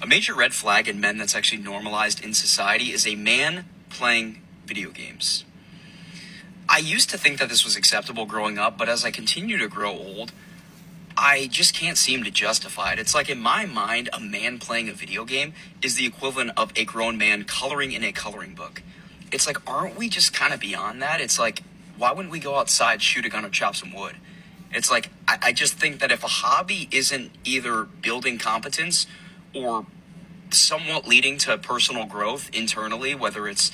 A major red flag in men that's actually normalized in society is a man playing video games. I used to think that this was acceptable growing up, but as I continue to grow old, I just can't seem to justify it. It's like, in my mind, a man playing a video game is the equivalent of a grown man coloring in a coloring book. It's like, aren't we just kind of beyond that? It's like, why wouldn't we go outside, shoot a gun, or chop some wood? It's like, I just think that if a hobby isn't either building competence or somewhat leading to personal growth internally, whether it's,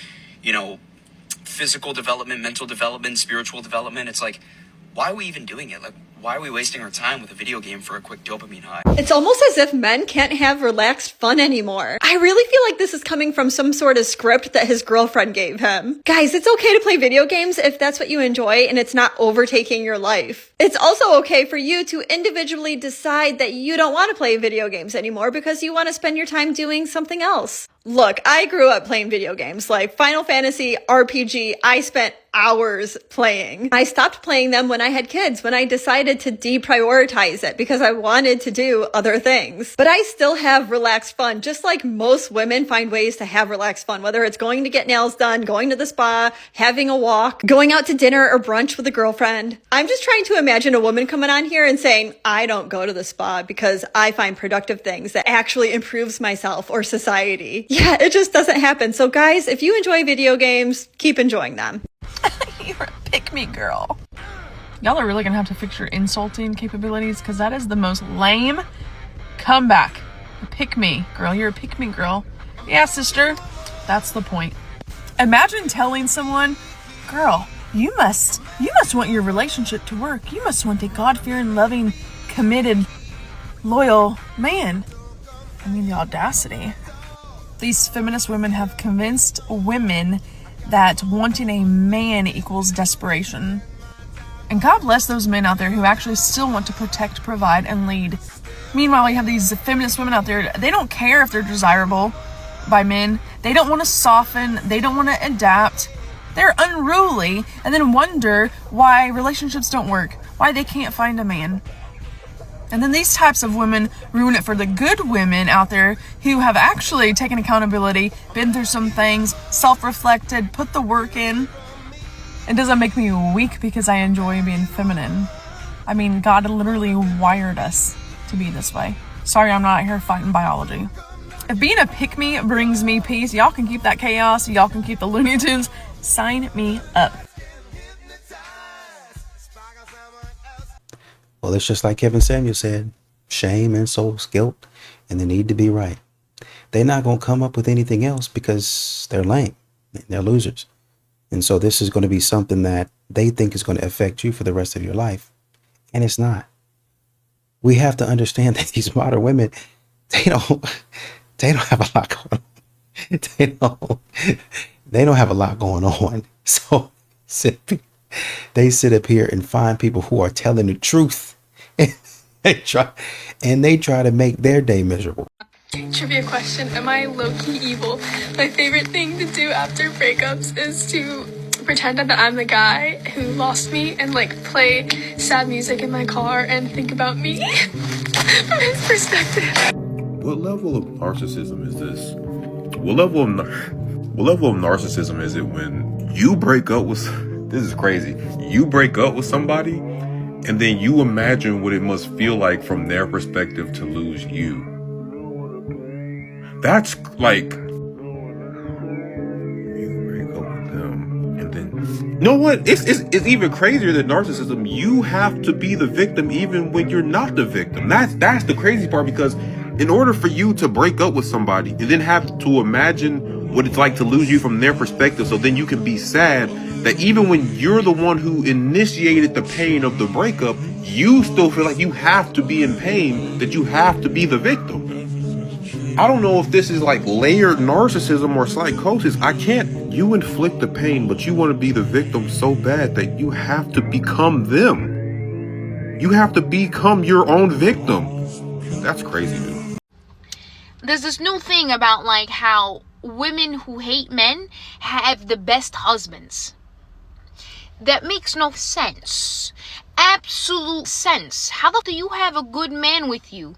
physical development, mental development, spiritual development, it's like, why are we even doing it? Like, why are we wasting our time with a video game for a quick dopamine high? It's almost as if men can't have relaxed fun anymore. I really feel like this is coming from some sort of script that his girlfriend gave him. Guys, it's okay to play video games if that's what you enjoy and it's not overtaking your life. It's also okay for you to individually decide that you don't want to play video games anymore because you want to spend your time doing something else. Look, I grew up playing video games like Final Fantasy, RPG. I spent hours playing. I stopped playing them when I had kids, when I decided to deprioritize it because I wanted to do other things. But I still have relaxed fun, just like most women find ways to have relaxed fun, whether it's going to get nails done, going to the spa, having a walk, going out to dinner or brunch with a girlfriend. I'm just trying to imagine a woman coming on here and saying, I don't go to the spa because I find productive things that actually improves myself or society. Yeah, it just doesn't happen. So guys, if you enjoy video games, keep enjoying them. You're a pick-me girl. Y'all are really gonna have to fix your insulting capabilities because that is the most lame comeback. A pick-me girl. You're a pick-me girl. Yeah, sister. That's the point. Imagine telling someone, girl, you must want your relationship to work. You must want a God-fearing, loving, committed, loyal man. I mean, the audacity. These feminist women have convinced women that wanting a man equals desperation. And God bless those men out there who actually still want to protect, provide, and lead. Meanwhile, you have these feminist women out there, they don't care if they're desirable by men. They don't want to soften. They don't want to adapt. They're unruly and then wonder why relationships don't work, why they can't find a man. And then these types of women ruin it for the good women out there who have actually taken accountability, been through some things, self-reflected, put the work in. It doesn't make me weak because I enjoy being feminine. I mean, God literally wired us to be this way. Sorry, I'm not out here fighting biology. If being a pick-me brings me peace, y'all can keep that chaos, y'all can keep the Looney Tunes. Sign me up. Well, it's just like Kevin Samuel said, shame, insults, guilt, and the need to be right. They're not going to come up with anything else because they're lame. They're losers. And so this is going to be something that they think is going to affect you for the rest of your life. And it's not. We have to understand that these modern women, they don't have a lot going on. They don't have a lot going on. So they sit up here and find people who are telling the truth. And they try to make their day miserable. Trivia question. Am I low-key evil? My favorite thing to do after breakups is to pretend that I'm the guy who lost me and play sad music in my car and think about me from his perspective. What level of narcissism is this? What level of narcissism is it when you break up with... This is crazy. You break up with somebody and then you imagine what it must feel like from their perspective to lose you. That's like... You break up with them and then... You know what? It's even crazier than narcissism. You have to be the victim even when you're not the victim. That's the crazy part, because in order for you to break up with somebody and then have to imagine what it's like to lose you from their perspective, so then you can be sad that even when you're the one who initiated the pain of the breakup, you still feel like you have to be in pain, that you have to be the victim. I don't know if this is like layered narcissism or psychosis. You inflict the pain, but you want to be the victim so bad that you have to become them. You have to become your own victim. That's crazy, dude. There's this new thing about how women who hate men have the best husbands. That makes no sense. Absolute sense. How the fuck do you have a good man with you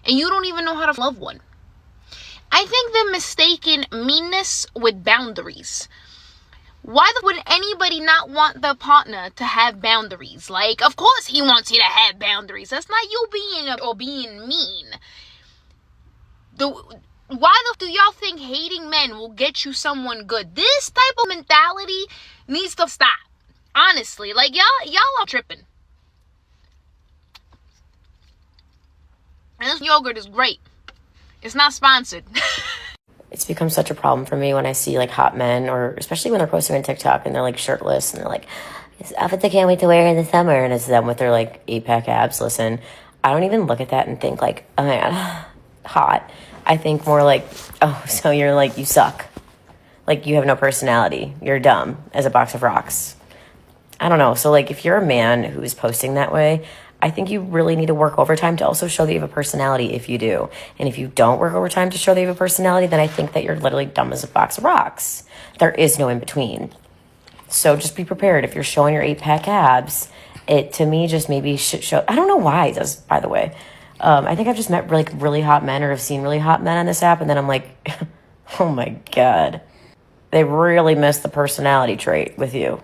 and you don't even know how to love one? I think they're mistaken meanness with boundaries. Why would anybody not want their partner to have boundaries? Like, of course he wants you to have boundaries. That's not you being mean. Why do y'all think hating men will get you someone good? This type of mentality needs to stop. Honestly, like y'all are tripping. And this yogurt is great. It's not sponsored. It's become such a problem for me when I see like hot men, or especially when they're posting on TikTok and they're like shirtless and they're like, "This outfit I can't wait to wear in the summer," and it's them with their like 8-pack abs. Listen, I don't even look at that and think like, "Oh my god, hot." I think more like, "Oh, so you're like, you suck. Like you have no personality. You're dumb as a box of rocks." I don't know. So like if you're a man who is posting that way, I think you really need to work overtime to also show that you have a personality if you do. And if you don't work overtime to show that you have a personality, then I think that you're literally dumb as a box of rocks. There is no in between. So just be prepared. If you're showing your 8-pack abs, it to me just maybe should show. I don't know why it does, by the way. I think I've just met like really hot men, or have seen really hot men on this app, and then I'm like, oh my God. They really missed the personality trait with you.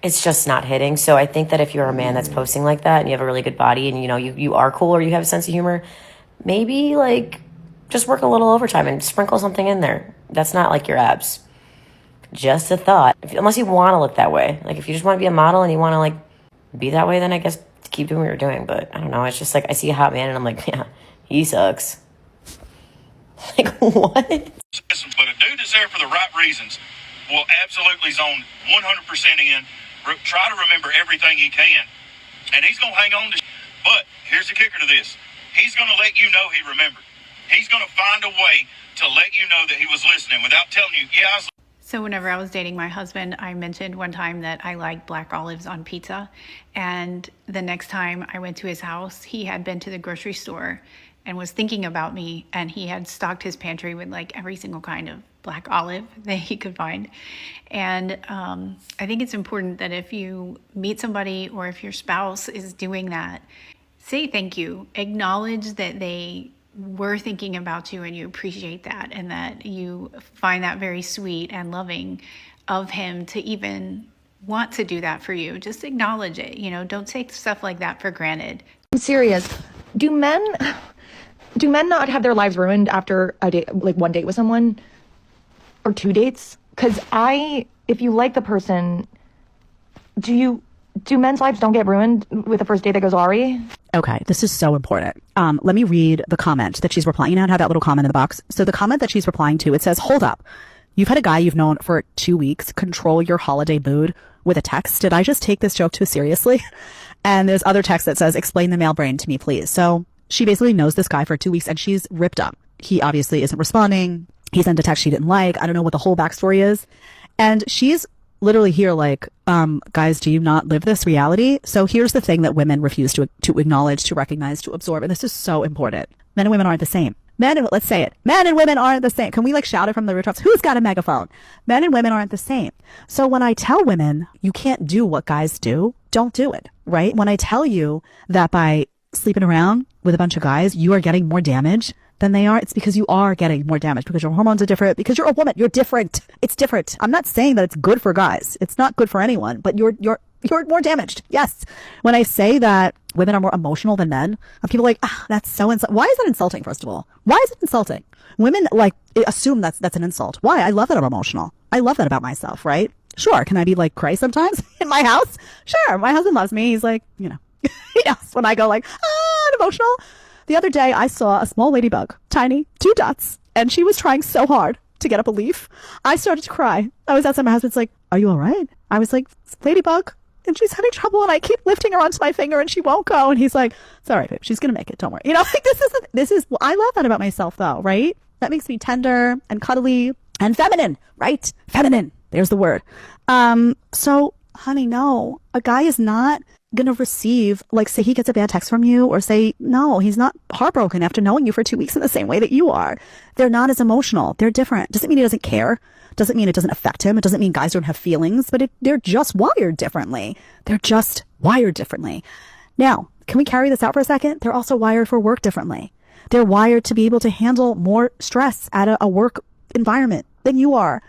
It's just not hitting. So I think that if you're a man that's posting like that and you have a really good body and you know you are cool or you have a sense of humor, maybe like just work a little overtime and sprinkle something in there. That's not like your abs. Just a thought. Unless you want to look that way. Like if you just want to be a model and you want to like be that way, then I guess keep doing what you're doing. But I don't know. It's just like I see a hot man and I'm like, yeah, he sucks. Like what? But a dude is there for the right reasons will absolutely zone 100% in. Try to remember everything he can, and he's going to hang on to. But here's the kicker to this: he's going to let you know he remembered. He's going to find a way to let you know that he was listening without telling you, "Yeah, I was." So whenever I was dating my husband, I mentioned one time that I liked black olives on pizza, and the next time I went to his house, he had been to the grocery store and was thinking about me, and he had stocked his pantry with like every single kind of black olive that he could find. And I think it's important that if you meet somebody or if your spouse is doing that, say thank you. Acknowledge that they were thinking about you and you appreciate that, and that you find that very sweet and loving of him to even want to do that for you. Just acknowledge it. You know, don't take stuff like that for granted. I'm serious. Do men not have their lives ruined after a date, like one date with someone? Or 2 dates? Because if you like the person, do men's lives don't get ruined with the first date that goes awry? Okay, this is so important. Let me read the comment that she's replying. You know how to have that little comment in the box? So the comment that she's replying to, it says, "Hold up. You've had a guy you've known for 2 weeks control your holiday mood with a text. Did I just take this joke too seriously?" And there's other text that says, "Explain the male brain to me, please." So she basically knows this guy for 2 weeks and she's ripped up. He obviously isn't responding. He sent a text she didn't like. I don't know what the whole backstory is. And she's literally here like, guys, do you not live this reality? So here's the thing that women refuse to acknowledge, to recognize, to absorb. And this is so important. Men and women aren't the same. Let's say it. Men and women aren't the same. Can we like shout it from the rooftops? Who's got a megaphone? Men and women aren't the same. So when I tell women you can't do what guys do, don't do it, right? When I tell you that by sleeping around with a bunch of guys, you are getting more damage than they are, it's because you are getting more damage, because your hormones are different, because you're a woman. You're different. It's different. I'm not saying that it's good for guys. It's not good for anyone, but you're more damaged. Yes. When I say that women are more emotional than men, people are like, that's so insulting. Why is that insulting, first of all? Why is it insulting? Women like assume that's an insult. Why? I love that I'm emotional. I love that about myself, right? Sure. Can I be like cray sometimes in my house? Sure. My husband loves me. He's like, he knows when I go like, I'm emotional. The other day, I saw a small ladybug, tiny, 2 dots, and she was trying so hard to get up a leaf. I started to cry. I was outside. My husband's like, "Are you all right?" I was like, "Ladybug, and she's having trouble, and I keep lifting her onto my finger, and she won't go." And he's like, "It's all right, babe. She's gonna make it. Don't worry." Like this is. I love that about myself, though, right? That makes me tender and cuddly and feminine, right? Feminine. There's the word. So, honey, no, a guy is not gonna receive, like, say he gets a bad text from you, or say, no, he's not heartbroken after knowing you for 2 weeks in the same way that you are. They're not as emotional. They're different. Doesn't mean he doesn't care. Doesn't mean it doesn't affect him. It doesn't mean guys don't have feelings, but they're just wired differently. They're just wired differently. Now, can we carry this out for a second? They're also wired for work differently. They're wired to be able to handle more stress at a work environment than you are.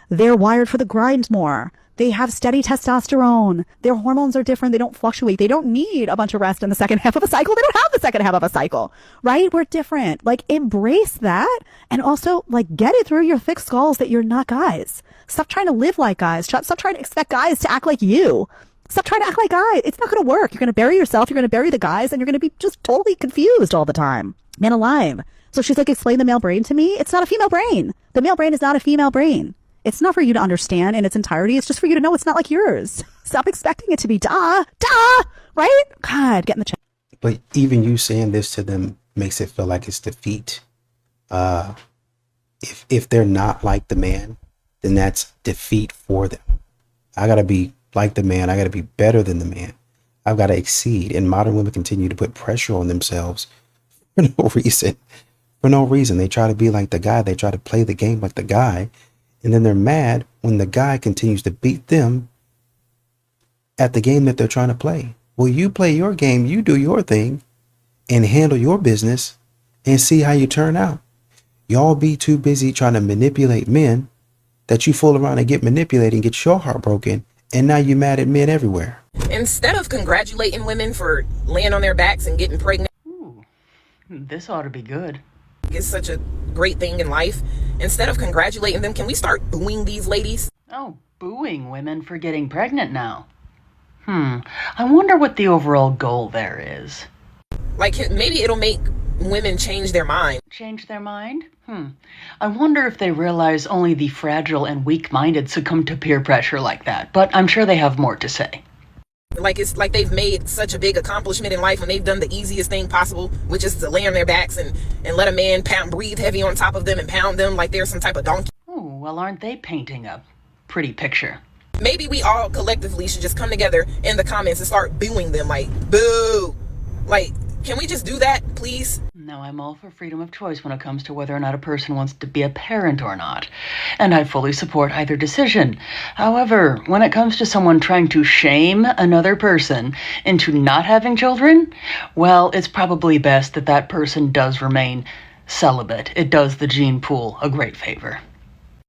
They're wired for the grind more. They have steady testosterone. Their hormones are different. They don't fluctuate. They don't need a bunch of rest in the second half of a cycle. They don't have the second half of a cycle, right? We're different. Like, embrace that. And also, like, get it through your thick skulls that you're not guys. Stop trying to live like guys. Stop trying to expect guys to act like you. Stop trying to act like guys. It's not going to work. You're going to bury yourself. You're going to bury the guys, and you're going to be just totally confused all the time. Man alive. So she's like, explain the male brain to me. It's not a female brain. The male brain is not a female brain. It's not for you to understand in its entirety. It's just for you to know it's not like yours. Stop expecting it to be duh, right? God, get in the chat. But even you saying this to them makes it feel like it's defeat. If they're not like the man, then that's defeat for them. I got to be like the man. I got to be better than the man. I've got to exceed. And modern women continue to put pressure on themselves for no reason. For no reason. They try to be like the guy. They try to play the game like the guy. And then they're mad when the guy continues to beat them at the game that they're trying to play. Well, you play your game, you do your thing, and handle your business and see how you turn out. Y'all be too busy trying to manipulate men that you fool around and get manipulated and get your heart broken, and now you're mad at men everywhere. Instead of congratulating women for laying on their backs and getting pregnant, ooh, this ought to be good. It's such a great thing in life. Instead of congratulating them, can we start booing these ladies? Oh, booing women for getting pregnant now. I wonder what the overall goal there is. Like, maybe it'll make women change their mind. Change their mind? I wonder if they realize only the fragile and weak-minded succumb to peer pressure like that, but I'm sure they have more to say. Like, it's like they've made such a big accomplishment in life and they've done the easiest thing possible, which is to lay on their backs and let a man breathe heavy on top of them and pound them like they're some type of donkey. Oh, well, aren't they painting a pretty picture? Maybe we all collectively should just come together in the comments and start booing them, like, boo. Like, can we just do that, please? No, I'm all for freedom of choice when it comes to whether or not a person wants to be a parent or not. And I fully support either decision. However, when it comes to someone trying to shame another person into not having children, well, it's probably best that that person does remain celibate. It does the gene pool a great favor.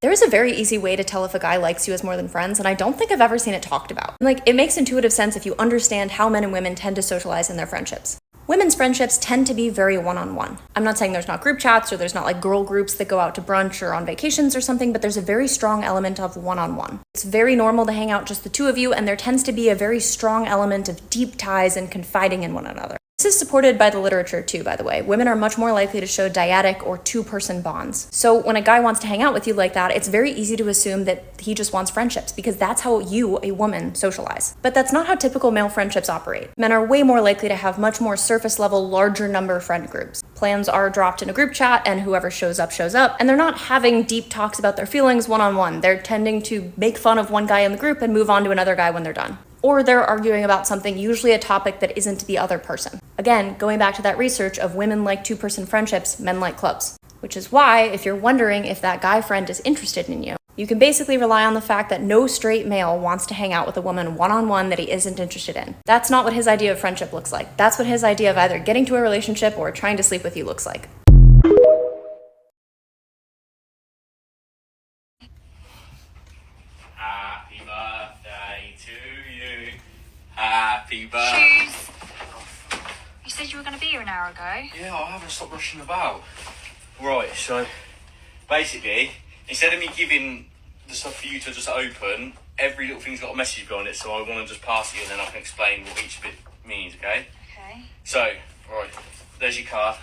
There is a very easy way to tell if a guy likes you as more than friends, and I don't think I've ever seen it talked about. Like, it makes intuitive sense if you understand how men and women tend to socialize in their friendships. Women's friendships tend to be very one-on-one. I'm not saying there's not group chats or there's not like girl groups that go out to brunch or on vacations or something, but there's a very strong element of one-on-one. It's very normal to hang out just the two of you, and there tends to be a very strong element of deep ties and confiding in one another. This is supported by the literature too, by the way. Women are much more likely to show dyadic or two-person bonds. So when a guy wants to hang out with you like that, it's very easy to assume that he just wants friendships because that's how you, a woman, socialize. But that's not how typical male friendships operate. Men are way more likely to have much more surface level, larger number friend groups. Plans are dropped in a group chat and whoever shows up, and they're not having deep talks about their feelings one-on-one. They're tending to make fun of one guy in the group and move on to another guy when they're done. Or they're arguing about something, usually a topic that isn't the other person. Again, going back to that research of women like two-person friendships, men like clubs. Which is why, if you're wondering if that guy friend is interested in you, you can basically rely on the fact that no straight male wants to hang out with a woman one-on-one that he isn't interested in. That's not what his idea of friendship looks like. That's what his idea of either getting to a relationship or trying to sleep with you looks like. Happy birthday to you. Happy birthday. Shoes. You said you were going to be here an hour ago. Yeah, I haven't stopped rushing about. Right, so basically, instead of me giving the stuff for you to just open, every little thing's got a message behind it, so I want to just pass it you and then I can explain what each bit means, okay? Okay. So, right, there's your card.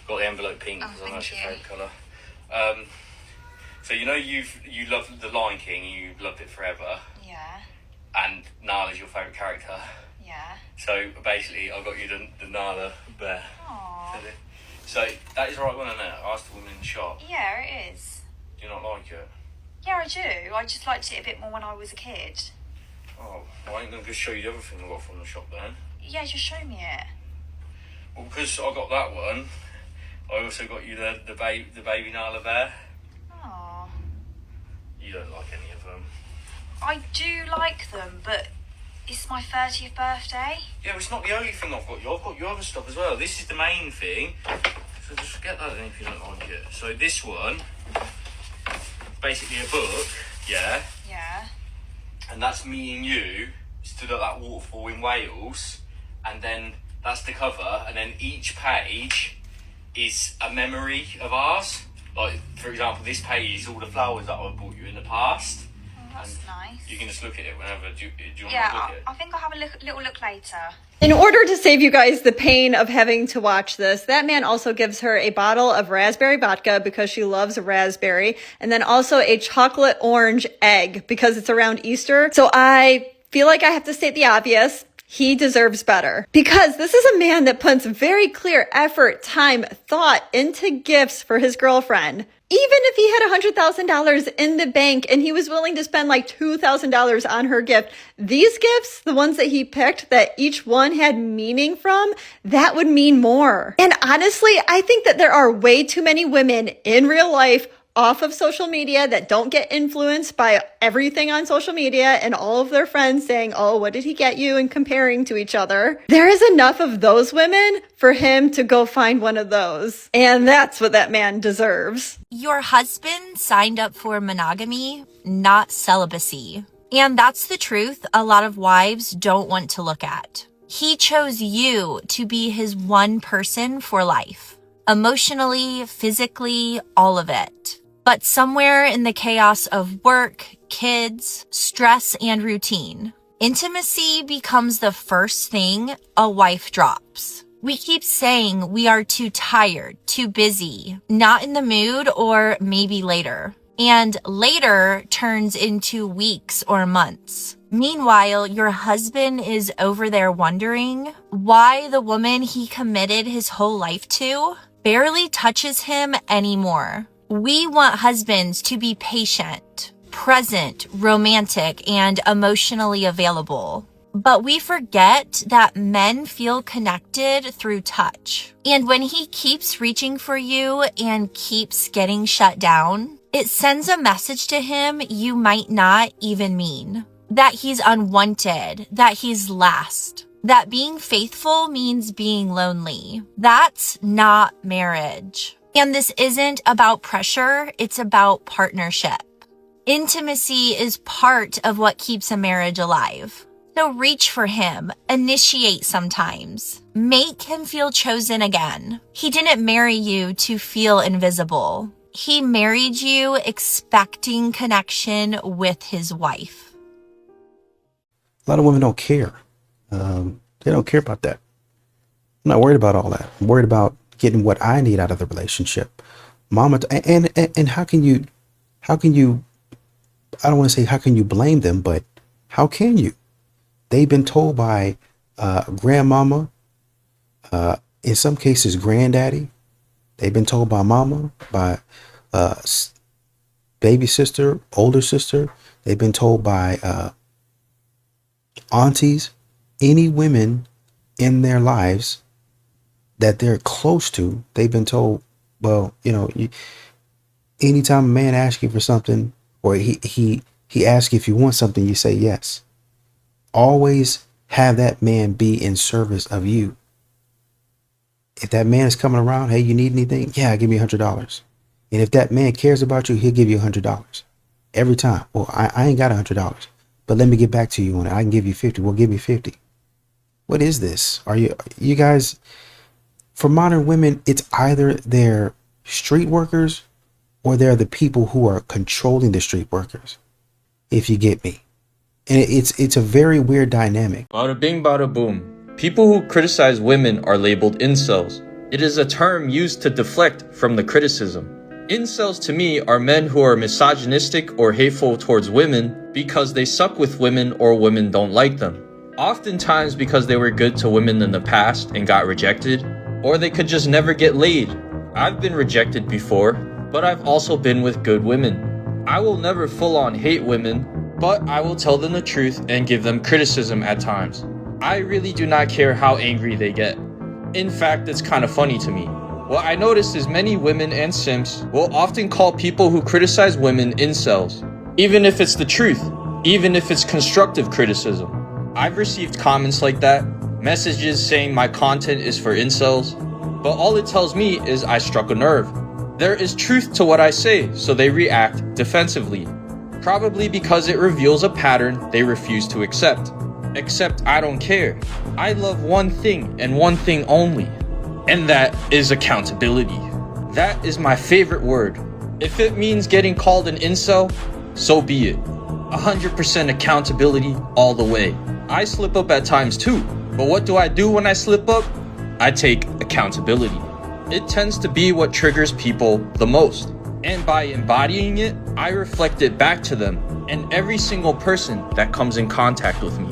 Got the envelope pink because I know it's your favourite colour. So you know you love The Lion King, you loved it forever. Yeah. And Nala's your favourite character. Yeah. So basically, I got you the Nala bear. Aww. So that is the right one, isn't it? I asked the woman in the shop. Yeah, it is. Do you not like it? Yeah, I do. I just liked it a bit more when I was a kid. Oh, well, I ain't going to just show you the other thing I got from the shop then. Yeah, just show me it. Well, because I got that one, I also got you the baby Nala bear. Aww. You don't like any of them. I do like them, but it's my 30th birthday. Yeah, but it's not the only thing I've got you. I've got your other stuff as well. This is the main thing. So just get that in if you don't like it. So this one, basically a book, yeah? Yeah. And that's me and you stood at that waterfall in Wales, and then that's the cover, and then each page is a memory of ours. Like, for example, this page is all the flowers that I've bought you in the past. That's nice. You can just look at it whenever. Do you want to look Yeah, at it? I think I'll have a little look later. In order to save you guys the pain of having to watch this, that man also gives her a bottle of raspberry vodka because she loves raspberry, and then also a chocolate orange egg because it's around Easter. So I feel like I have to state the obvious. He deserves better, because this is a man that puts very clear effort, time, thought into gifts for his girlfriend. Even if he had $100,000 in the bank and he was willing to spend like $2,000 on her gift, these gifts, the ones that he picked that each one had meaning from, that would mean more. And honestly, I think that there are way too many women in real life off of social media that don't get influenced by everything on social media and all of their friends saying, oh, what did he get you, and comparing to each other. There is enough of those women for him to go find one of those. And that's what that man deserves. Your husband signed up for monogamy, not celibacy. And that's the truth a lot of wives don't want to look at. He chose you to be his one person for life. Emotionally, physically, all of it. But somewhere in the chaos of work, kids, stress, and routine, intimacy becomes the first thing a wife drops. We keep saying we are too tired, too busy, not in the mood, or maybe later. And later turns into weeks or months. Meanwhile, your husband is over there wondering why the woman he committed his whole life to barely touches him anymore. We want husbands to be patient, present, romantic, and emotionally available. But we forget that men feel connected through touch. And when he keeps reaching for you and keeps getting shut down, it sends a message to him you might not even mean. That he's unwanted, that he's last. That being faithful means being lonely. That's not marriage. And this isn't about pressure, it's about partnership. Intimacy is part of what keeps a marriage alive. So reach for him, initiate sometimes. Make him feel chosen again. He didn't marry you to feel invisible. He married you expecting connection with his wife. A lot of women don't care. They don't care about that. I'm not worried about all that. I'm worried about getting what I need out of the relationship. Mama, and how can you, I don't want to say how can you blame them, but how can you? They've been told by grandmama, in some cases granddaddy. They've been told by mama, by baby sister, older sister. They've been told by aunties, any women in their lives that they're close to. They've been told, well, anytime a man asks you for something, or he asks you if you want something, you say yes. Always have that man be in service of you. If that man is coming around, hey, you need anything? Yeah, give me $100. And if that man cares about you, he'll give you $100 every time. Well, I ain't got $100, but let me get back to you on it. I can give you 50. Well, give me 50. What is this? Are you guys, for modern women, it's either they're street workers or they're the people who are controlling the street workers, if you get me. And it's a very weird dynamic. Bada bing, bada boom. People who criticize women are labeled incels. It is a term used to deflect from the criticism. Incels to me are men who are misogynistic or hateful towards women because they suck with women or women don't like them. Oftentimes because they were good to women in the past and got rejected, or they could just never get laid. I've been rejected before, but I've also been with good women. I will never full on hate women, but I will tell them the truth and give them criticism at times. I really do not care how angry they get. In fact, it's kind of funny to me. What I noticed is many women and simps will often call people who criticize women incels, even if it's the truth, even if it's constructive criticism. I've received comments like that, messages saying my content is for incels. but all it tells me is I struck a nerve. There is truth to what I say, so they react defensively. Probably because it reveals a pattern they refuse to accept. Except I don't care. I love one thing and one thing only, and that is accountability. That is my favorite word. If it means getting called an incel, so be it. 100% accountability all the way. I slip up at times too, but what do I do when I slip up? I take accountability. It tends to be what triggers people the most. And by embodying it, I reflect it back to them and every single person that comes in contact with me.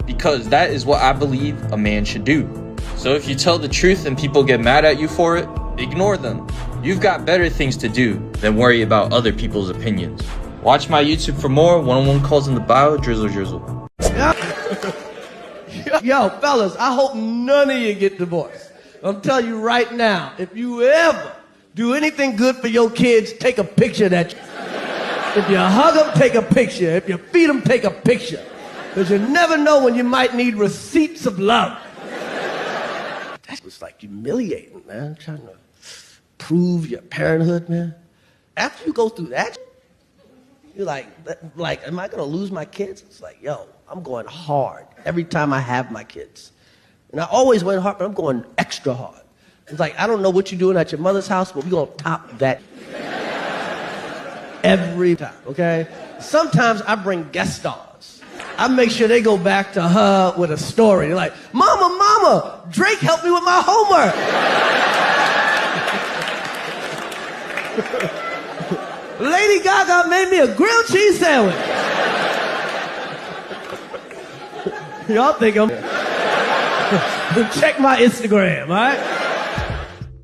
Because that is what I believe a man should do. So if you tell the truth and people get mad at you for it, ignore them. You've got better things to do than worry about other people's opinions. Watch my YouTube for more. One-on-one calls in the bio. Drizzle, drizzle. Yo, fellas, I hope none of you get divorced. I'm telling you right now, if you ever do anything good for your kids, take a picture of that. If you hug them, take a picture. If you feed them, take a picture. Because you never know when you might need receipts of love. That was like humiliating, man. Trying to prove your parenthood, man. After you go through that, you're like, am I going to lose my kids? It's like, yo, I'm going hard every time I have my kids. And I always went hard, but I'm going extra hard. It's like, I don't know what you're doing at your mother's house, but we're going to top that every time, okay? Sometimes I bring guest stars. I make sure they go back to her with a story. They're like, Mama, Drake helped me with my homework. Lady Gaga made me a grilled cheese sandwich. Y'all think I'm... Check my Instagram, all right?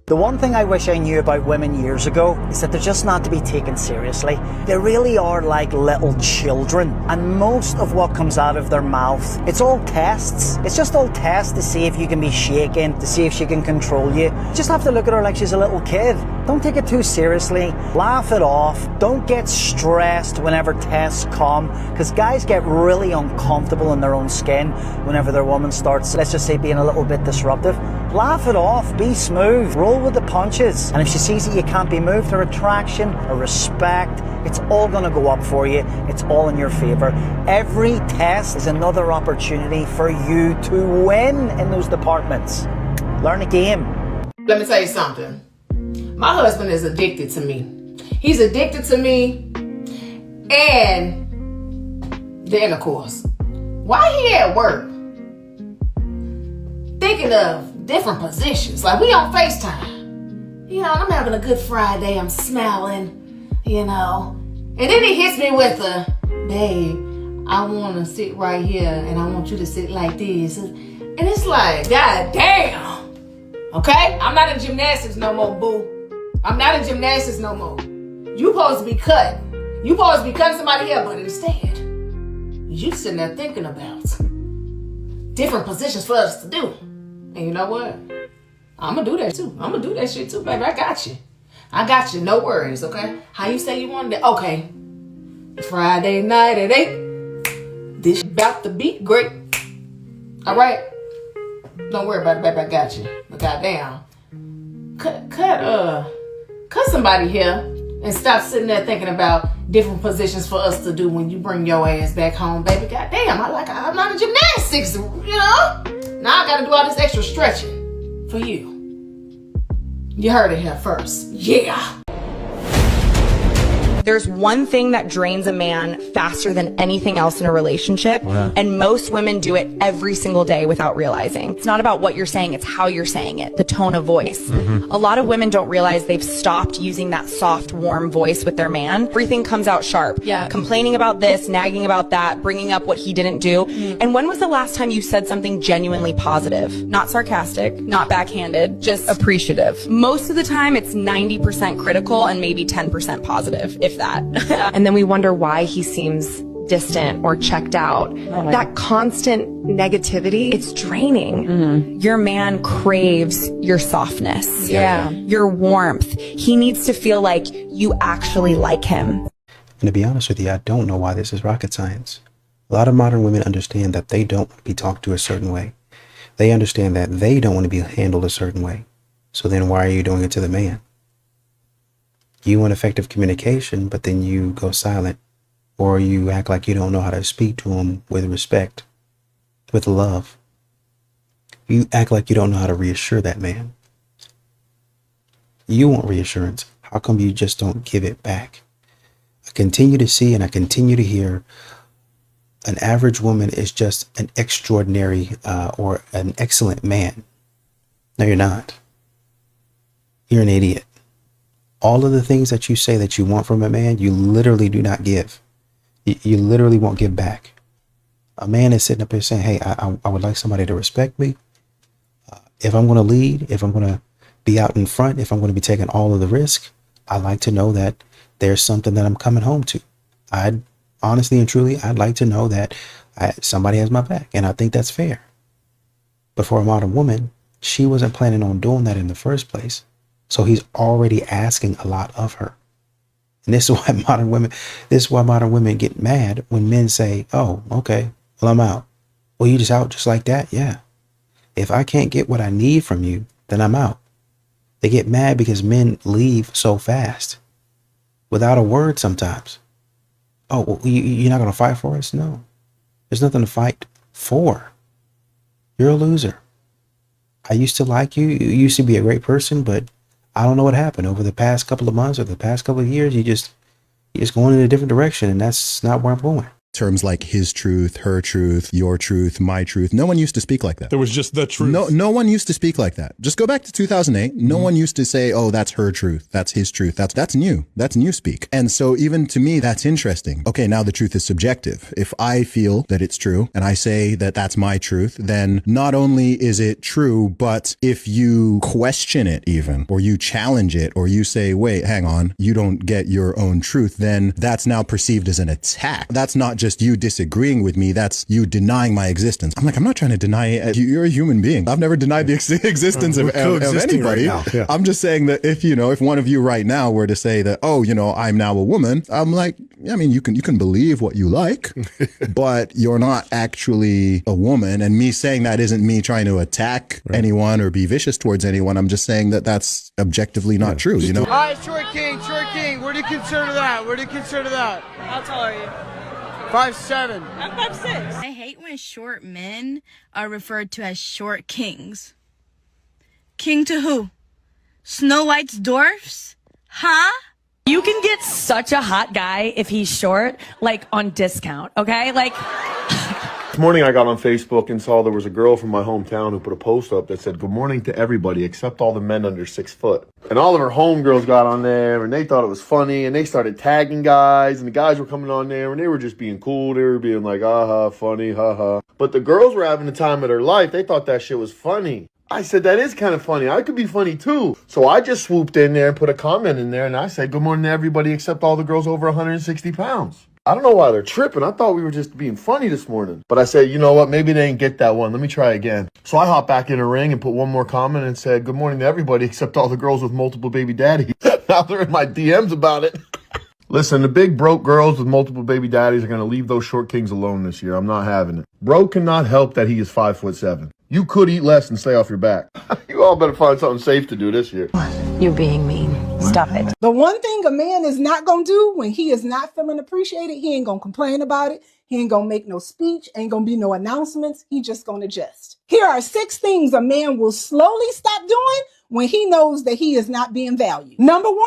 The one thing I wish I knew about women years ago is that they're just not to be taken seriously. They really are like little children, and most of what comes out of their mouth, it's all tests. It's just all tests to see if you can be shaken, to see if she can control you. Just have to look at her like she's a little kid. Don't take it too seriously. Laugh it off. Don't get stressed whenever tests come, because guys get really uncomfortable in their own skin whenever their woman starts, let's just say, being a little bit disruptive. Laugh it off. Be smooth. Roll with the punches. And if she sees that you can't be moved, her attraction, her respect, it's all going to go up for you. It's all in your favor. Every test is another opportunity for you to win in those departments. Learn a game. Let me tell you something. My husband is addicted to me. He's addicted to me and the intercourse. While he at work, thinking of different positions. Like, we on FaceTime. You know, I'm having a good Friday. I'm smiling, you know. And then he hits me with a, babe, I want to sit right here and I want you to sit like this. And it's like, God damn. Okay? I'm not in gymnastics no more, boo. I'm not in gymnastics no more. You supposed to be cut. You supposed to be cutting somebody here, but instead, you sitting there thinking about different positions for us to do. And you know what? I'm going to do that too. I'm going to do that shit too, baby. I got you. I got you. No worries, okay? How you say you wanted it? Okay. Friday night at 8. This about to be great. All right? Don't worry about it, baby. I got you. But goddamn. Cut somebody here and stop sitting there thinking about different positions for us to do when you bring your ass back home, baby. Goddamn. I'm not in gymnastics, you know? Now I got to do all this extra stretching. For you. You heard it here first. Yeah. There's one thing that drains a man faster than anything else in a relationship, and most women do it every single day without realizing. It's not about what you're saying, it's how you're saying it, the tone of voice. A lot of women don't realize they've stopped using that soft, warm voice with their man. Everything comes out sharp. Complaining about this, nagging about that, bringing up what he didn't do. And when was the last time you said something genuinely positive? Not sarcastic, not backhanded, just appreciative. Most of the time, it's 90% critical and maybe 10% positive, if that. And then we wonder why he seems distant or checked out. That constant negativity, it's draining. Your man craves your softness, your warmth. He needs to feel like you actually like him. And to be honest with you, I don't know why this is rocket science. A lot of modern women understand that they don't want to be talked to a certain way. They understand that they don't want to be handled a certain way. So then why are you doing it to the man? You want effective communication, but then you go silent, or you act like you don't know how to speak to him with respect, with love. You act like you don't know how to reassure that man. You want reassurance. How come you just don't give it back? I continue to see and I continue to hear an average woman is just an extraordinary or an excellent man. No, you're not. You're an idiot. All of the things that you say that you want from a man, you literally do not give. You literally won't give back. A man is sitting up here saying, hey, I would like somebody to respect me. If I'm going to lead, if I'm going to be out in front, if I'm going to be taking all of the risk, I like to know that there's something that I'm coming home to. I'd honestly and truly, I'd like to know that somebody has my back. And I think that's fair. But for a modern woman, she wasn't planning on doing that in the first place. So he's already asking a lot of her. And this is why modern women get mad when men say, oh, okay, well, I'm out. Well, you just out just like that? Yeah. If I can't get what I need from you, then I'm out. They get mad because men leave so fast without a word sometimes. Oh, well, you're not going to fight for us? No, there's nothing to fight for. You're a loser. I used to like you. You used to be a great person, but I don't know what happened over the past couple of months or the past couple of years. You're just going in a different direction, and that's not where I'm going. Terms like his truth, her truth, your truth, my truth. No one used to speak like that. There was just the truth. No one used to speak like that. Just go back to 2008. No one used to say, oh, that's her truth. That's his truth. That's new. That's new speak. And so even to me, that's interesting. Okay, now the truth is subjective. If I feel that it's true and I say that that's my truth, then not only is it true, but if you question it even, or you challenge it, or you say, wait, hang on, you don't get your own truth, then that's now perceived as an attack. That's not just you disagreeing with me, that's you denying my existence. I'm like, I'm not trying to deny it. You're a human being. I've never denied the existence of anybody. Right now. Yeah. I'm just saying that if one of you right now were to say that, oh, I'm now a woman, I'm like, I mean, you can believe what you like, but you're not actually a woman. And me saying that isn't me trying to attack anyone or be vicious towards anyone. I'm just saying that that's objectively not true, All right, short king. Where do you consider that? How tall are you? 5'7". I'm 5'6". I hate when short men are referred to as short kings. King to who? Snow White's dwarfs? Huh? You can get such a hot guy if he's short, like on discount, okay? Like, This morning I got on Facebook and saw there was a girl from my hometown who put a post up that said, good morning to everybody except all the men under 6 foot. And all of her homegirls got on there and they thought it was funny and they started tagging guys and the guys were coming on there and they were just being cool. They were being like, aha, funny, haha. But the girls were having the time of their life. They thought that shit was funny. I said, that is kind of funny. I could be funny too. So I just swooped in there and put a comment in there and I said, good morning to everybody except all the girls over 160 pounds. I don't know why they're tripping. I thought we were just being funny this morning. But I said, you know what? Maybe they didn't get that one. Let me try again. So I hopped back in a ring and put one more comment and said, good morning to everybody except all the girls with multiple baby daddies. Now they're in my DMs about it. Listen, the big broke girls with multiple baby daddies are going to leave those short kings alone this year. I'm not having it. Bro cannot help that he is 5'7". You could eat less and stay off your back. You all better find something safe to do this year. you're being mean. Stop it. The one thing a man is not going to do when he is not feeling appreciated, he ain't going to complain about it. He ain't going to make no speech, ain't going to be no announcements. He just going to adjust. Here are 6 things a man will slowly stop doing when he knows that he is not being valued. Number 1,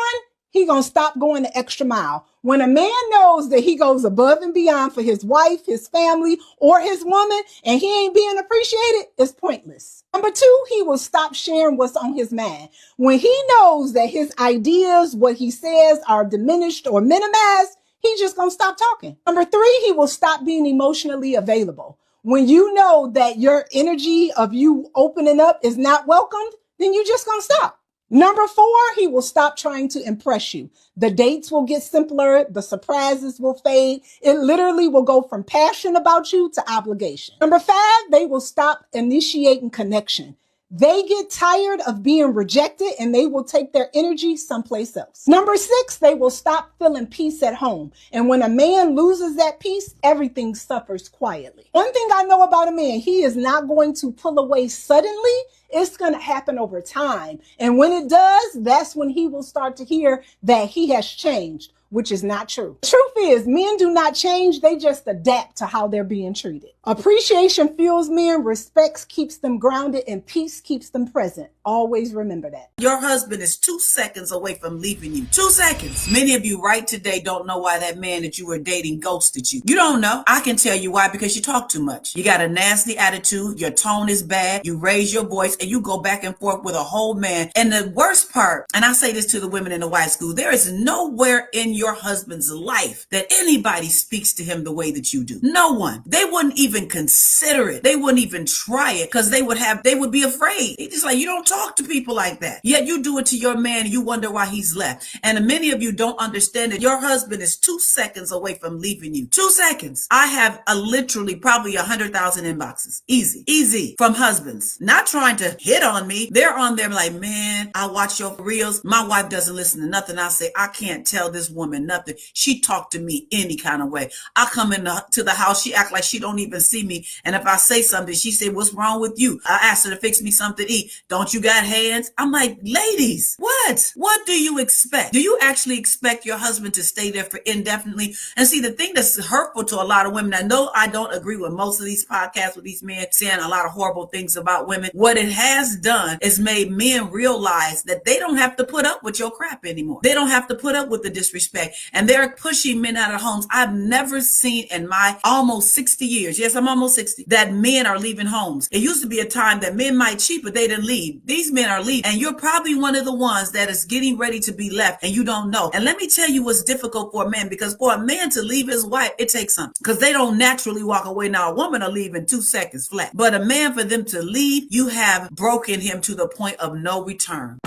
he going to stop going the extra mile. When a man knows that he goes above and beyond for his wife, his family, or his woman, and he ain't being appreciated, it's pointless. Number 2, he will stop sharing what's on his mind. When he knows that his ideas, what he says are diminished or minimized, he's just going to stop talking. Number 3, he will stop being emotionally available. When you know that your energy of you opening up is not welcomed, then you just going to stop. Number 4, he will stop trying to impress you. The dates will get simpler. The surprises will fade. It literally will go from passion about you to obligation. Number 5, they will stop initiating connection. They get tired of being rejected and they will take their energy someplace else. Number 6, they will stop feeling peace at home. And when a man loses that peace, everything suffers quietly. One thing I know about a man, he is not going to pull away suddenly. It's going to happen over time. And when it does, that's when he will start to hear that he has changed, which is not true. The truth is, men do not change. They just adapt to how they're being treated. Appreciation fuels men, respect keeps them grounded, and peace keeps them present. Always remember that. Your husband is 2 seconds away from leaving you. 2 seconds. Many of you right today don't know why that man that you were dating ghosted you. You don't know. I can tell you why, because you talk too much. You got a nasty attitude. Your tone is bad. You raise your voice and you go back and forth with a whole man. And the worst part, and I say this to the women in the white school, there is nowhere in your husband's life that anybody speaks to him the way that you do. No one. They wouldn't even consider it. They wouldn't even try it because they would be afraid. It's just like, you don't talk to people like that. Yet you do it to your man and you wonder why he's left. And many of you don't understand that your husband is 2 seconds away from leaving you. 2 seconds. I have literally probably 100,000 inboxes. Easy from husbands. Not trying to hit on me. They're on there like, man, I watch your reels. My wife doesn't listen to nothing I say. I can't tell this woman nothing. She talked to me any kind of way. I come to the house. She act like she don't even see me. And if I say something, she say, what's wrong with you? I asked her to fix me something to eat. Don't you got hands? I'm like, ladies, what do you expect? Do you actually expect your husband to stay there for indefinitely? And see, the thing that's hurtful to a lot of women, I know I don't agree with most of these podcasts with these men saying a lot of horrible things about women. What it has done is made men realize that they don't have to put up with your crap anymore. They don't have to put up with the disrespect. And they're pushing men out of homes. I've never seen in my almost 60 years, yes, I'm almost 60, that men are leaving homes. It used to be a time that men might cheat, but they didn't leave. These men are leaving. And you're probably one of the ones that is getting ready to be left and you don't know. And let me tell you what's difficult for a man, because for a man to leave his wife, it takes something, because they don't naturally walk away. Now, a woman will leave in 2 seconds flat, but a man, for them to leave, you have broken him to the point of no return.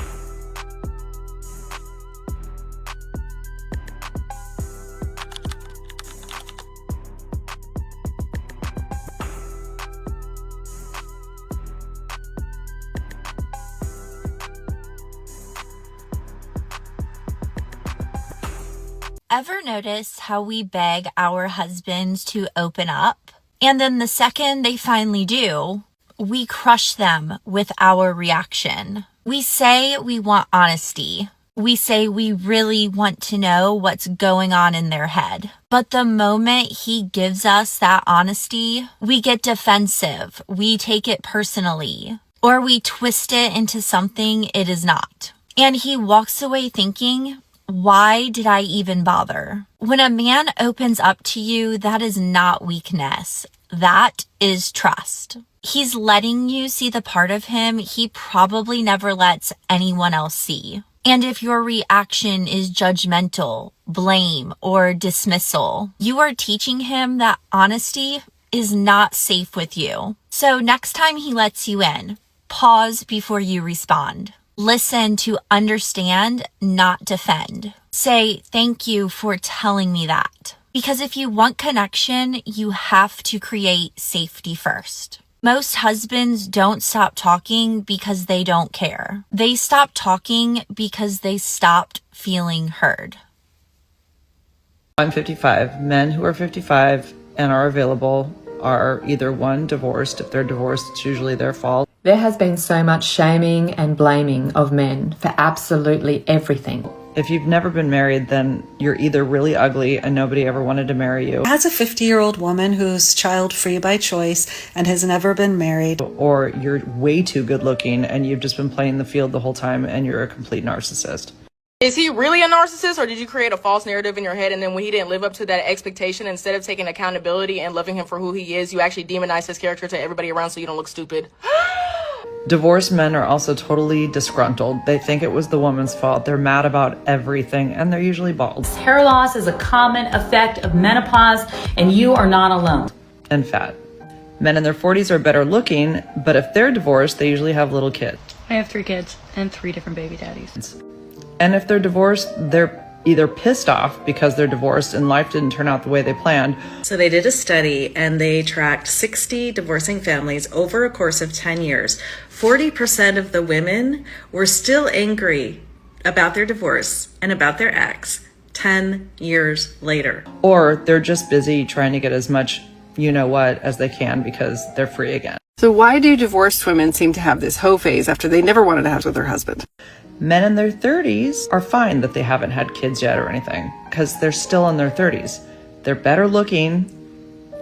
Ever notice how we beg our husbands to open up? And then the second they finally do, we crush them with our reaction. We say we want honesty. We say we really want to know what's going on in their head. But the moment he gives us that honesty, we get defensive. We take it personally, or we twist it into something it is not. And he walks away thinking, why did I even bother? When a man opens up to you, that is not weakness. That is trust. He's letting you see the part of him he probably never lets anyone else see. And if your reaction is judgmental, blame, or dismissal, you are teaching him that honesty is not safe with you. So next time he lets you in, pause before you respond. Listen to understand, not defend. Say, thank you for telling me that. Because if you want connection, you have to create safety first. Most husbands don't stop talking because they don't care. They stop talking because they stopped feeling heard. I'm 55. Men who are 55 and are available are either one, divorced. If they're divorced, it's usually their fault. There has been so much shaming and blaming of men for absolutely everything. If you've never been married, then you're either really ugly and nobody ever wanted to marry you. As a 50-year-old woman who's child-free by choice and has never been married. Or you're way too good looking and you've just been playing the field the whole time and you're a complete narcissist. Is he really a narcissist, or did you create a false narrative in your head, and then when he didn't live up to that expectation, instead of taking accountability and loving him for who he is, you actually demonize his character to everybody around so you don't look stupid? Divorced men are also totally disgruntled. They think it was the woman's fault. They're mad about everything, and they're usually bald. Hair loss is a common effect of menopause, and you are not alone. And fat. Men in their 40s are better looking, but if they're divorced, they usually have little kids. I have 3 kids and 3 different baby daddies. And if they're divorced, they're either pissed off because they're divorced and life didn't turn out the way they planned. So they did a study and they tracked 60 divorcing families over a course of 10 years. 40% of the women were still angry about their divorce and about their ex 10 years later. Or they're just busy trying to get as much you-know-what as they can because they're free again. So why do divorced women seem to have this hoe phase after they never wanted to have sex with their husband? Men in their 30s are fine that they haven't had kids yet or anything because they're still in their 30s. They're better looking,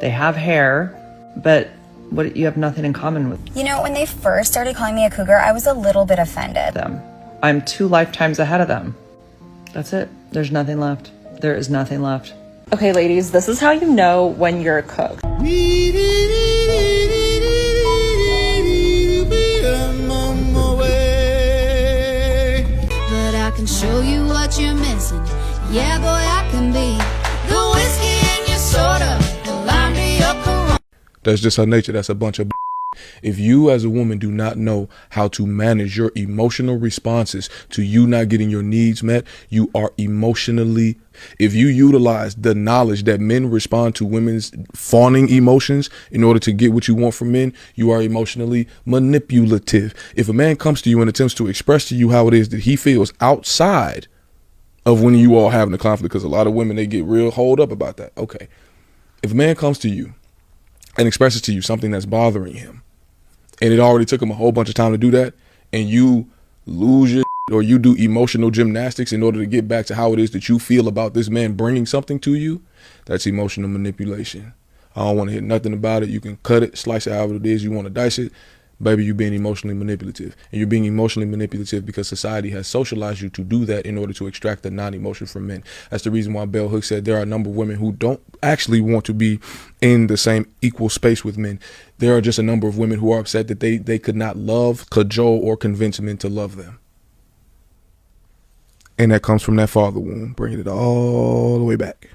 they have hair, but what, you have nothing in common with You know, when they first started calling me a cougar, I was a little bit offended. them. I'm 2 lifetimes ahead of them. That's it. There's nothing left. There is nothing left. Okay, ladies, this is how you know when you're cooked. Show you what you're missing. Yeah, boy, I can be the whiskey in your soda, the lime to your Corona. That's just her nature. That's a bunch of If you as a woman do not know how to manage your emotional responses to you not getting your needs met, you are emotionally. If you utilize the knowledge that men respond to women's fawning emotions in order to get what you want from men, you are emotionally manipulative. If a man comes to you and attempts to express to you how it is that he feels outside of when you all having a conflict, because a lot of women, they get real hold up about that. Okay. If a man comes to you and expresses to you something that's bothering him, and it already took him a whole bunch of time to do that, and you lose your or you do emotional gymnastics in order to get back to how it is that you feel about this man bringing something to you, that's emotional manipulation. I don't want to hear nothing about it. You can cut it, slice it however it is you want to dice it. Baby, you're being emotionally manipulative. And you're being emotionally manipulative because society has socialized you to do that in order to extract the non-emotion from men. That's the reason why Bell Hooks said there are a number of women who don't actually want to be in the same equal space with men. There are just a number of women who are upset that they could not love, cajole, or convince men to love them. And that comes from that father wound, bringing it all the way back.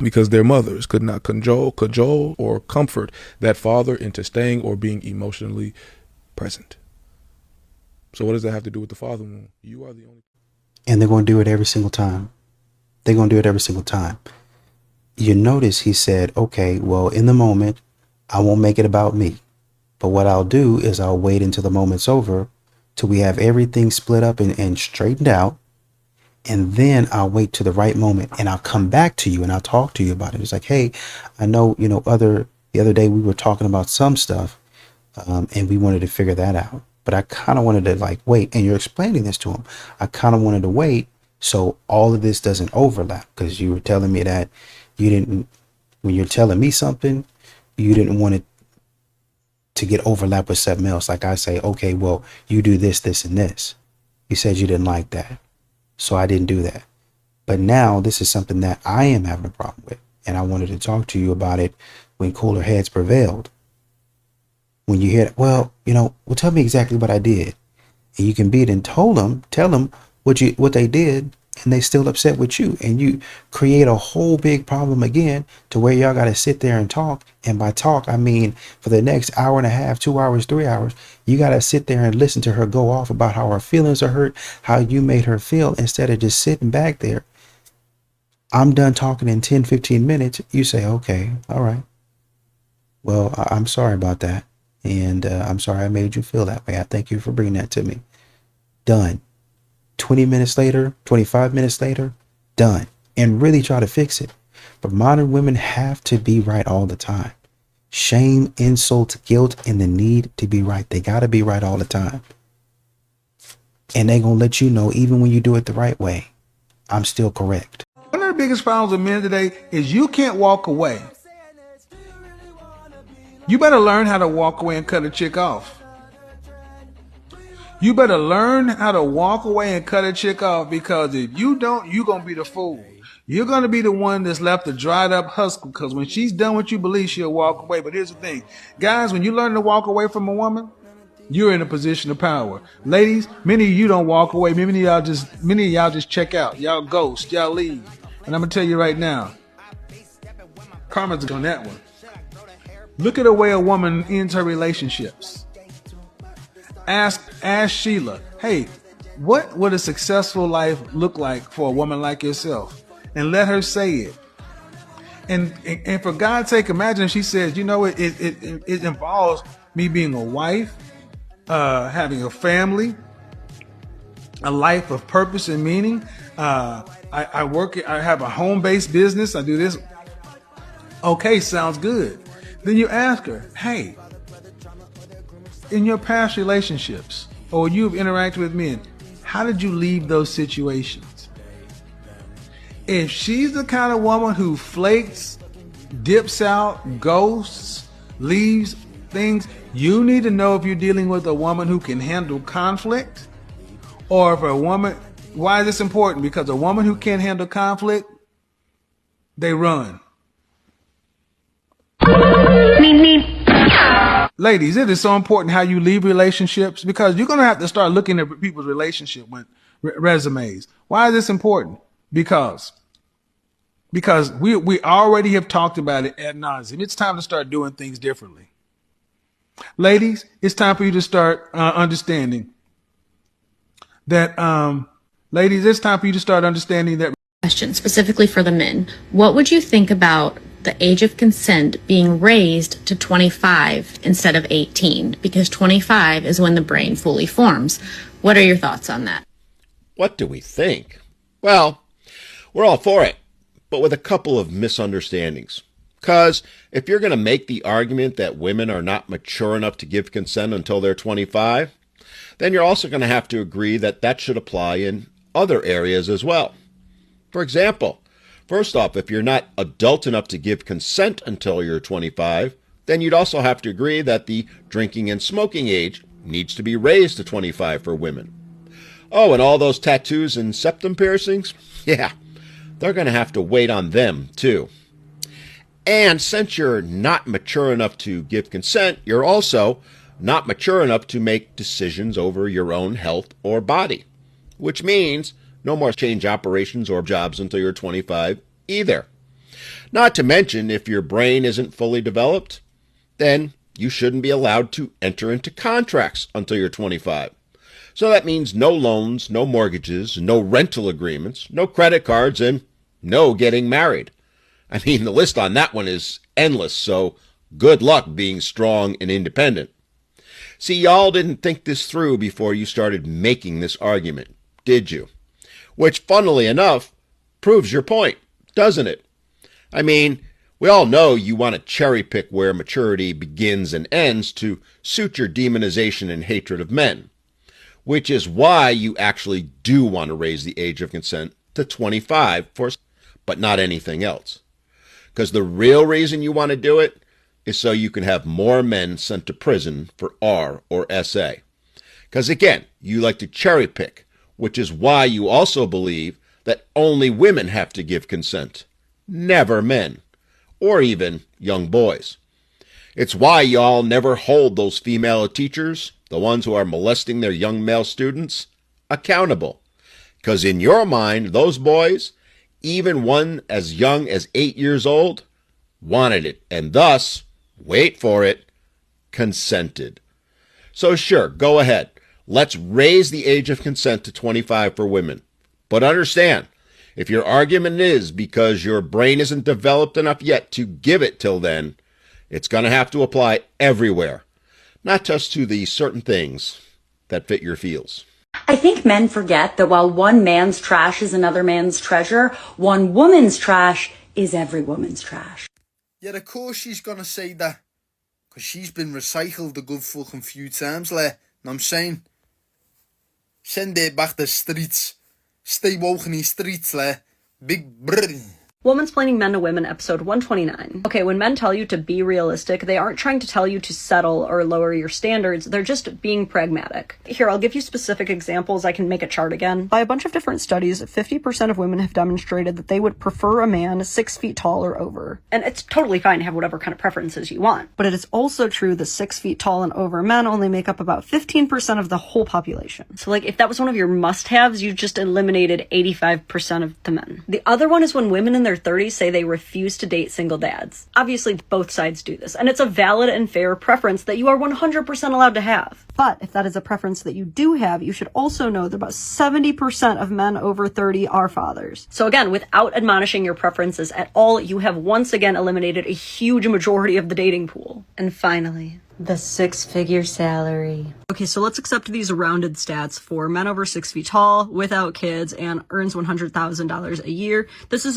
Because their mothers could not cajole, or comfort that father into staying or being emotionally present. So what does that have to do with the father wound? You are the only. And they're going to do it every single time. They're going to do it every single time. You notice he said, okay, well, in the moment, I won't make it about me. But what I'll do is I'll wait until the moment's over, till we have everything split up and straightened out. And then I'll wait to the right moment and I'll come back to you and I'll talk to you about it. It's like, hey, I know, the other day we were talking about some stuff and we wanted to figure that out. But I kind of wanted to wait. And you're explaining this to him. I kind of wanted to wait so all of this doesn't overlap, because you were telling me that when you're telling me something, you didn't want it to get overlap with something else. Like I say, okay, well, you do this, this, and this. You said you didn't like that. So I didn't do that. But now this is something that I am having a problem with. And I wanted to talk to you about it when cooler heads prevailed. When you hear, well, tell me exactly what I did. And you can beat and tell them what they did, and they still upset with you. And you create a whole big problem again to where y'all got to sit there and talk. And by talk, I mean for the next hour and a half, 2 hours, 3 hours, you got to sit there and listen to her go off about how her feelings are hurt, how you made her feel, instead of just sitting back there. I'm done talking in 10, 15 minutes. You say, okay, all right. Well, I'm sorry about that. And I'm sorry I made you feel that way. I thank you for bringing that to me. Done. 20 minutes later, 25 minutes later, done. And really try to fix it. But modern women have to be right all the time. Shame, insult, guilt, and the need to be right. They got to be right all the time. And they're going to let you know, even when you do it the right way, I'm still correct. One of the biggest problems with men today is you can't walk away. You better learn how to walk away and cut a chick off. You better learn how to walk away and cut a chick off, because if you don't, you're going to be the fool. You're going to be the one that's left a dried up husk, because when she's done what you believe, she'll walk away. But here's the thing. Guys, when you learn to walk away from a woman, you're in a position of power. Ladies, many of you don't walk away. Many of y'all just check out. Y'all ghost. Y'all leave. And I'm going to tell you right now, karma's on that one. Look at the way a woman ends her relationships. Ask Sheila, hey, what would a successful life look like for a woman like yourself? And let her say it. And for God's sake, imagine if she says, you know, it involves me being a wife, having a family, a life of purpose and meaning. I have a home-based business. I do this. Okay, sounds good. Then you ask her, hey, in your past relationships, or you've interacted with men, how did you leave those situations? If she's the kind of woman who flakes, dips out, ghosts, leaves things, you need to know if you're dealing with a woman who can handle conflict, or if a woman, why is this important? Because a woman who can't handle conflict, they run. Ladies, it is so important how you leave relationships, because you're going to have to start looking at people's relationship resumes. Why is this important? Because we already have talked about it ad nauseum. It's time to start doing things differently. Ladies, it's time for you to start understanding that. Ladies, it's time for you to start understanding that. Question specifically for the men. What would you think about the age of consent being raised to 25 instead of 18? Because 25 is when the brain fully forms. What are your thoughts on that? What do we think? Well, we're all for it, but with a couple of misunderstandings. Because if you're going to make the argument that women are not mature enough to give consent until they're 25, then you're also going to have to agree that that should apply in other areas as well. For example, first off, if you're not adult enough to give consent until you're 25, then you'd also have to agree that the drinking and smoking age needs to be raised to 25 for women. Oh, and all those tattoos and septum piercings? Yeah, they're going to have to wait on them, too. And since you're not mature enough to give consent, you're also not mature enough to make decisions over your own health or body, which means no more change operations or jobs until you're 25 either. Not to mention, if your brain isn't fully developed, then you shouldn't be allowed to enter into contracts until you're 25. So that means no loans, no mortgages, no rental agreements, no credit cards, and no getting married. I mean, the list on that one is endless, so good luck being strong and independent. See, y'all didn't think this through before you started making this argument, did you? Which, funnily enough, proves your point, doesn't it? I mean, we all know you want to cherry pick where maturity begins and ends to suit your demonization and hatred of men, which is why you actually do want to raise the age of consent to 25 but not anything else. Because the real reason you want to do it is so you can have more men sent to prison for R or SA. Because again, you like to cherry pick, which is why you also believe that only women have to give consent, never men, or even young boys. It's why y'all never hold those female teachers, the ones who are molesting their young male students, accountable. Because in your mind, those boys, even one as young as 8 years old, wanted it, and thus, wait for it, consented. So sure, go ahead. Let's raise the age of consent to 25 for women. But understand, if your argument is because your brain isn't developed enough yet to give it till then, it's going to have to apply everywhere, not just to the certain things that fit your feels. I think men forget that while one man's trash is another man's treasure, one woman's trash is every woman's trash. Yeah, of course she's going to say that, because she's been recycled a good fucking few times, like, know what I'm saying? Send it back to the streets. Stay woke in the streets, like, big brr. Womansplaining Men to Women, episode 129. Okay, when men tell you to be realistic, they aren't trying to tell you to settle or lower your standards, they're just being pragmatic. Here, I'll give you specific examples. I can make a chart again. By a bunch of different studies, 50% of women have demonstrated that they would prefer a man 6 feet tall or over. And it's totally fine to have whatever kind of preferences you want. But it is also true that 6 feet tall and over men only make up about 15% of the whole population. So like, if that was one of your must-haves, you just eliminated 85% of the men. The other one is when women in their their 30s say they refuse to date single dads. Obviously, both sides do this, and it's a valid and fair preference that you are 100% allowed to have. But if that is a preference that you do have, you should also know that about 70% of men over 30 are fathers. So again, without admonishing your preferences at all, you have once again eliminated a huge majority of the dating pool. And finally, the 6-figure salary. Okay, so let's accept these rounded stats for men over 6 feet tall, without kids, and earns $100,000 a year.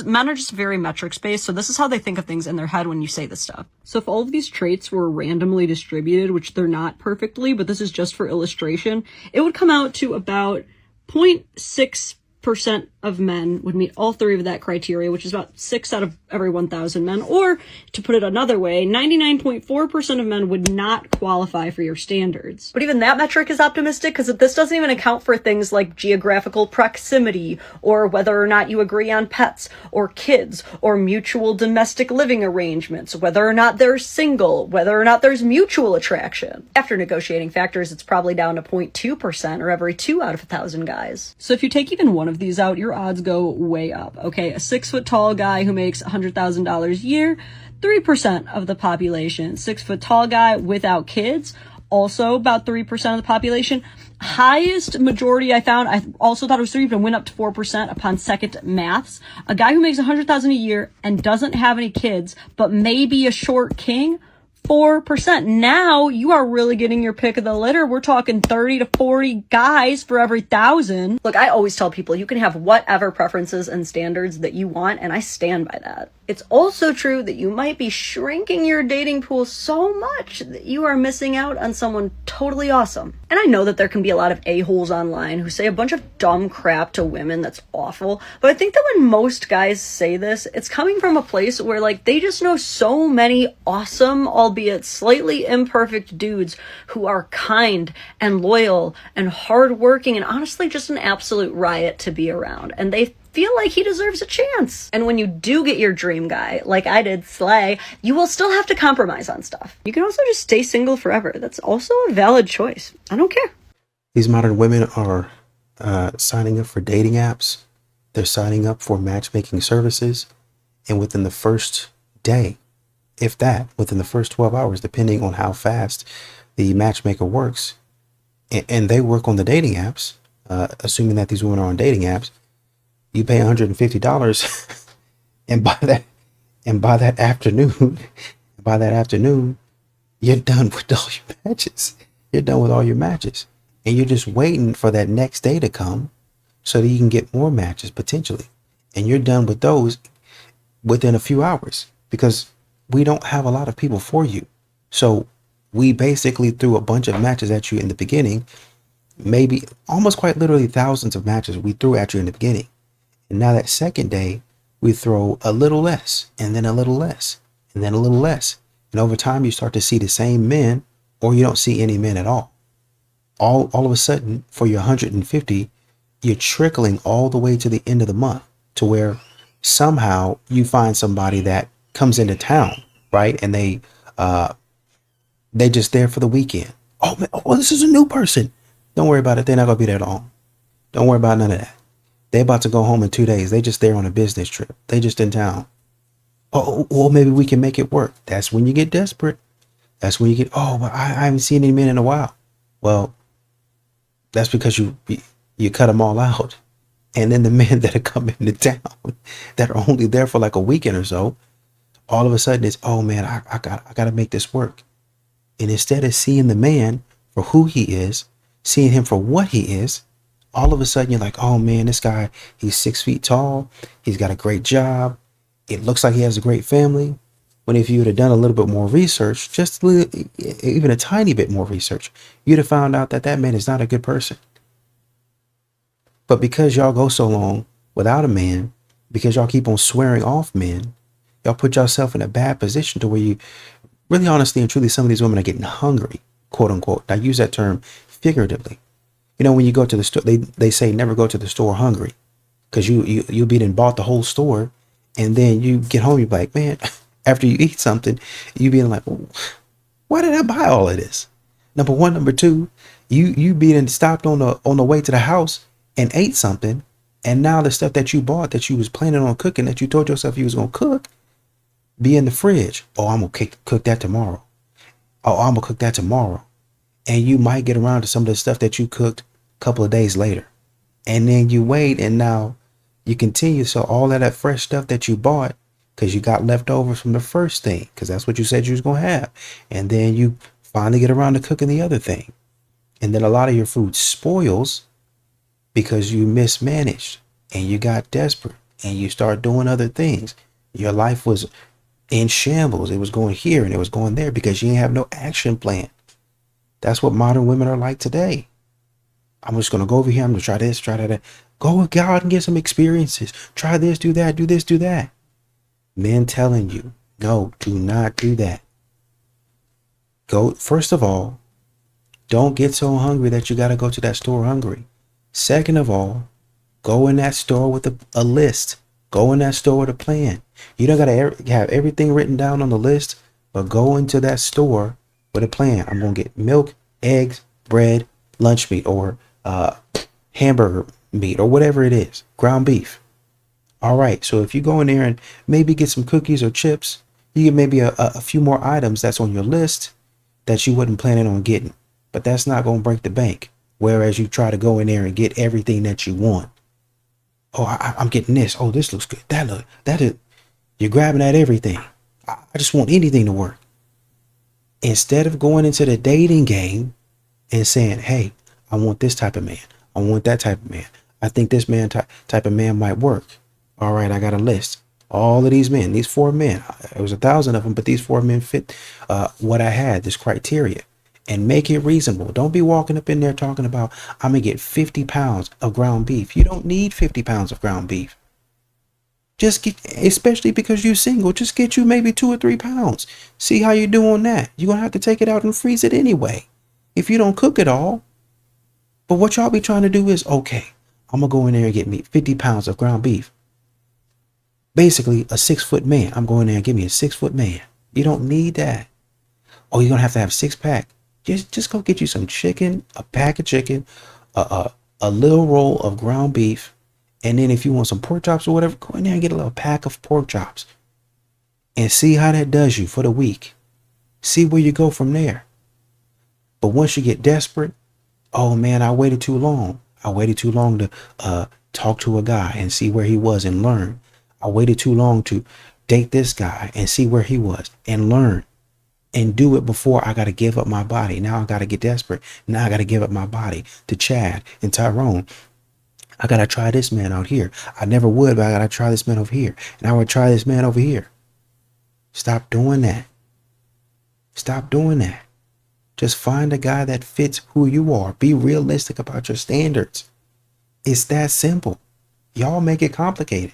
Men are just very metrics based, so this is how they think of things in their head when you say this stuff. So if all of these traits were randomly distributed, which they're not perfectly, but this is just for illustration, it would come out to about 0.6% of men would meet all three of that criteria, which is about 6 out of every 1,000 men. Or, to put it another way, 99.4% of men would not qualify for your standards. But even that metric is optimistic, because this doesn't even account for things like geographical proximity, or whether or not you agree on pets, or kids, or mutual domestic living arrangements, whether or not they're single, whether or not there's mutual attraction. After negotiating factors, it's probably down to 0.2%, or every 2 out of 1,000 guys. So if you take even one of these out, your odds go way up. Okay, a 6 foot tall guy who makes $100,000 a year, 3% of the population. 6 foot tall guy without kids, also about 3% of the population. Highest majority I found, I also thought it was 3, but went up to 4% upon second maths. A guy who makes $100,000 a year and doesn't have any kids, but may be a short king, 4%. Now you are really getting your pick of the litter. We're talking 30 to 40 guys for every 1,000. Look, I always tell people you can have whatever preferences and standards that you want, and I stand by that. It's also true that you might be shrinking your dating pool so much that you are missing out on someone totally awesome. And I know that there can be a lot of a-holes online who say a bunch of dumb crap to women that's awful, but I think that when most guys say this, it's coming from a place where, like, they just know so many awesome, albeit slightly imperfect dudes who are kind and loyal and hardworking and honestly just an absolute riot to be around. And they feel like he deserves a chance. And when you do get your dream guy, like I did, Slay, you will still have to compromise on stuff. You can also just stay single forever. That's also a valid choice. I don't care. These modern women are signing up for dating apps. They're signing up for matchmaking services. And within the first day, if that, within the first 12 hours, depending on how fast the matchmaker works, and they work on the dating apps, assuming that these women are on dating apps, you pay $150 and by that afternoon, you're done with all your matches. You're done with all your matches. And you're just waiting for that next day to come so that you can get more matches potentially. And you're done with those within a few hours because we don't have a lot of people for you. So we basically threw a bunch of matches at you in the beginning, maybe almost quite literally thousands of matches we threw at you in the beginning. And now that second day, we throw a little less, and then a little less, and then a little less. And over time, you start to see the same men, or you don't see any men at all. All of a sudden, for your 150, you're trickling all the way to the end of the month to where somehow you find somebody that comes into town, right? And they just there for the weekend. Oh, man, this is a new person. Don't worry about it. They're not going to be there long. Don't worry about none of that. They about to go home in 2 days. They just there on a business trip. They just in town. Oh, well, maybe we can make it work. That's when you get desperate. That's when you get, well, I haven't seen any men in a while. Well, that's because you cut them all out. And then the men that are coming into town that are only there for like a weekend or so, all of a sudden it's, oh man, I got to make this work. And instead of seeing the man for who he is, seeing him for what he is, all of a sudden you're like, oh man, this guy, he's 6 feet tall. He's got a great job. It looks like he has a great family. When if you would have done a little bit more research, just even a tiny bit more research, you'd have found out that that man is not a good person. But because y'all go so long without a man, because y'all keep on swearing off men, y'all put yourself in a bad position to where you really honestly and truly, some of these women are getting hungry, quote unquote. I use that term figuratively. You know, when you go to the store, they say never go to the store hungry, because you'll be done bought the whole store, and then you get home, you're like, man, after you eat something, you being like, oh, why did I buy all of this? Number one. Number two, you being stopped on the way to the house and ate something, And now the stuff that you bought that you was planning on cooking, that you told yourself you was going to cook, be in the fridge. Oh, I'm going to cook that tomorrow. Oh, I'm going to cook that tomorrow. And you might get around to some of the stuff that you cooked a couple of days later. And then you wait, and now you continue. So all of that fresh stuff that you bought, because you got leftovers from the first thing, because that's what you said you was going to have. And then you finally get around to cooking the other thing. And then a lot of your food spoils because you mismanaged and you got desperate and you start doing other things. Your life was in shambles. It was going here and it was going there because you didn't have no action plan. That's what modern women are like today. I'm just going to go over here. I'm going to try this, try that. Go out and get some experiences. Try this, do that, do this, do that. Men telling you, no, do not do that. Go, first of all, don't get so hungry that you got to go to that store hungry. Second of all, go in that store with a list. Go in that store with a plan. You don't got to have everything written down on the list, but go into that store with a plan. I'm going to get milk, eggs, bread, lunch meat, or hamburger meat, or whatever it is, ground beef. All right, so if you go in there and maybe get some cookies or chips, you get maybe a few more items that's on your list that you wasn't planning on getting. But that's not going to break the bank. Whereas you try to go in there and get everything that you want. Oh, I'm getting this. Oh, this looks good. That is. You're grabbing at everything. I just want anything to work. Instead of going into the dating game and saying, hey, I want this type of man. I want that type of man. I think this man type of man might work. All right, I got a list. All of these men, these 4 men, it was 1,000 of them, but these 4 men fit what I had, this criteria. And make it reasonable. Don't be walking up in there talking about, I'm going to get 50 pounds of ground beef. You don't need 50 pounds of ground beef. Just get, especially because you're single, just get you maybe 2 or 3 pounds. See how you do on that. You're going to have to take it out and freeze it anyway, if you don't cook it all. But what y'all be trying to do is, okay, I'm going to go in there and get me 50 pounds of ground beef. Basically, a 6-foot man. I'm going there and give me a 6-foot man. You don't need that. Oh, you're going to have 6-pack. Just go get you some chicken, a pack of chicken, a little roll of ground beef, and then if you want some pork chops or whatever, go in there and get a little pack of pork chops and see how that does you for the week. See where you go from there. But once you get desperate, oh man, I waited too long. I waited too long to talk to a guy and see where he was and learn. I waited too long to date this guy and see where he was and learn. And do it before I got to give up my body. Now I got to get desperate. Now I got to give up my body to Chad and Tyrone. I got to try this man out here. I never would, but I got to try this man over here. And I would try this man over here. Stop doing that. Stop doing that. Just find a guy that fits who you are. Be realistic about your standards. It's that simple. Y'all make it complicated.